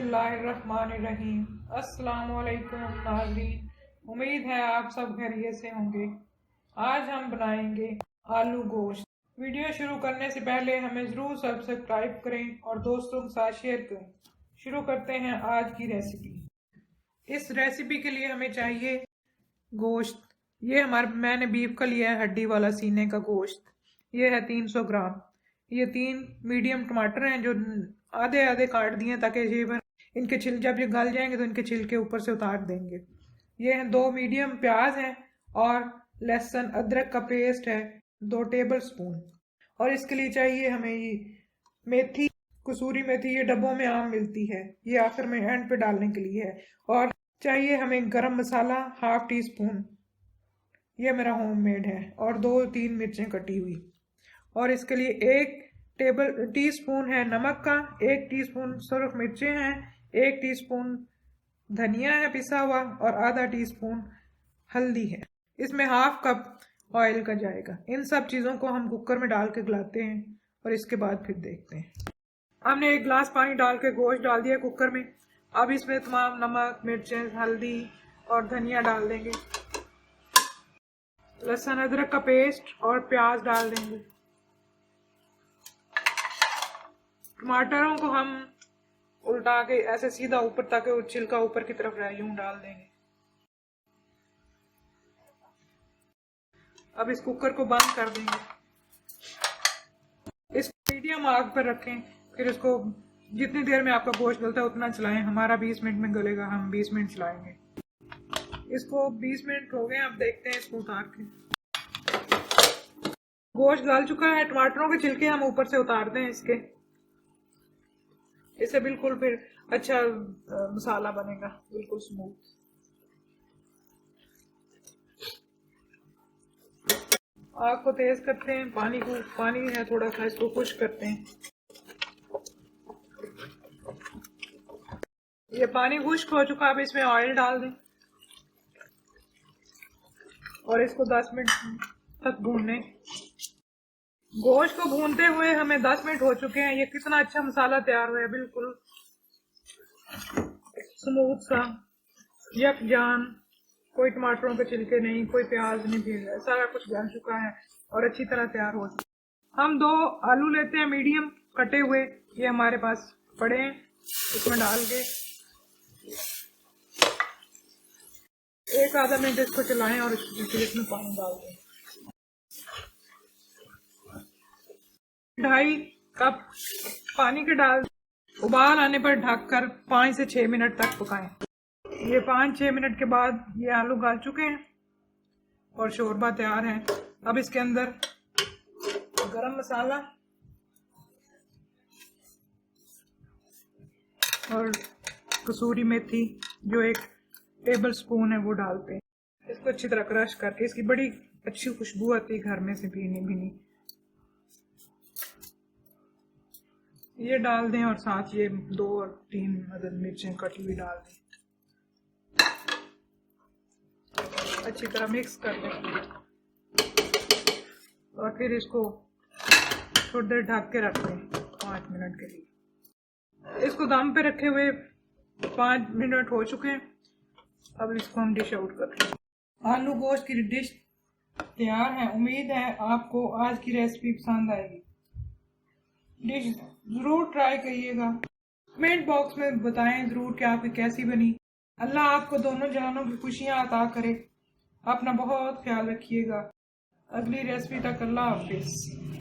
बिस्मिल्लाहिर्रहमानिर्रहीम। अस्सलाम वालेकुम नाज़रीन, उम्मीद है आप सब खैरियत से होंगे। आज हम बनाएंगे आलू गोश्त। वीडियो शुरू करने से पहले हमें ज़रूर सब्सक्राइब करें और दोस्तों के साथ शेयर करें। शुरू करते हैं आज की रेसिपी। इस रेसिपी के लिए हमें चाहिए गोश्त। ये मैंने बीफ का लिया है, हड्डी वाला सीने का गोश्त। ये है 300 ग्राम। ये 3 मीडियम टमाटर हैं जो आधे आधे काट दिए ताकि ये इनके जब ये गल जाएंगे तो इनके छिलके ऊपर से उतार देंगे। ये हैं 2 मीडियम प्याज हैं और लहसुन अदरक का पेस्ट है 2 टेबल स्पून। और इसके लिए चाहिए हमें ये मेथी, कसूरी मेथी, ये डब्बों में आम मिलती है, ये आखिर में एंड पे डालने के लिए है। और चाहिए हमें गरम मसाला ½ टी स्पून, ये मेरा होममेड है, और 2-3 मिर्चें कटी हुई। और इसके लिए 1 टी स्पून है नमक का, 1 टीस्पून सुरख मिर्चें हैं, 1 टीस्पून धनिया है पिसा हुआ और आधा टीस्पून हल्दी है। इसमें ½ कप ऑयल का जाएगा। इन सब चीज़ों को हम कुकर में डाल के गलाते हैं और इसके बाद फिर देखते हैं। हमने 1 गिलास पानी डाल के गोश्त डाल दिया कुकर में। अब इसमें तमाम नमक, मिर्चें, हल्दी और धनिया डाल देंगे। लहसुन अदरक का पेस्ट और प्याज डाल देंगे। टमाटरों को हम उल्टा के ऐसे सीधा ऊपर ताकि वो छिलका ऊपर की तरफ रहे, यूं डाल देंगे। अब इस कुकर को बंद कर देंगे। इसको मीडियम आग पर रखें, फिर इसको जितनी देर में आपका गोश्त गलता है उतना चलाएं। हमारा 20 मिनट में गलेगा, हम 20 मिनट चलाएंगे। इसको 20 मिनट हो गए, अब देखते हैं इसको उतार के। गोश्त गल चुका है। टमाटरों के छिलके हम ऊपर से उतार दें इसके, इससे बिल्कुल फिर अच्छा मसाला बनेगा, बिल्कुल स्मूथ। आग को तेज करते हैं। पानी है थोड़ा सा, इसको खुश्क करते हैं। ये पानी खुश्क हो चुका। अब इसमें ऑयल डाल दें और इसको 10 मिनट तक भूनने। गोश्त को भूनते हुए हमें 10 मिनट हो चुके हैं। ये कितना अच्छा मसाला तैयार हुआ है, बिल्कुल स्मूथ सा, यकजान, कोई टमाटरों के छिलके नहीं, कोई प्याज नहीं भीग रहा है, सारा कुछ गल चुका है और अच्छी तरह तैयार हो चुका है। हम 2 आलू लेते हैं मीडियम कटे हुए, ये हमारे पास पड़े हैं। इसमें डाल के 1-आधा मिनट इसको चलाएं और इसमें पानी डाल दें। 2.5 कप पानी के डाल, उबाल आने पर ढककर 5 से 6 मिनट तक पकाएं। ये 5-6 मिनट के बाद ये आलू गल चुके हैं और शोरबा तैयार है। अब इसके अंदर गरम मसाला और कसूरी मेथी जो 1 टेबल स्पून है वो डालते हैं। इसको अच्छी तरह क्रश करके, इसकी बड़ी अच्छी खुशबू आती है घर में से भीनी। ये डाल दें और साथ ये 2-3 अदद मिर्चें कटी हुई डाल दें। अच्छी तरह मिक्स कर दें और फिर इसको थोड़ी देर ढक के रख दें 5 मिनट के लिए। इसको दम पे रखे हुए 5 मिनट हो चुके हैं। अब इसको हम डिश आउट करते हैं। आलू गोश्त की डिश तैयार है। उम्मीद है आपको आज की रेसिपी पसंद आएगी। डिश जरूर ट्राई करिएगा। कमेंट बॉक्स में बताएं जरूर कि आपकी कैसी बनी। अल्लाह आपको दोनों जहानों की खुशियां अता करे। अपना बहुत ख्याल रखिएगा। अगली रेसिपी तक अल्लाह हाफिज।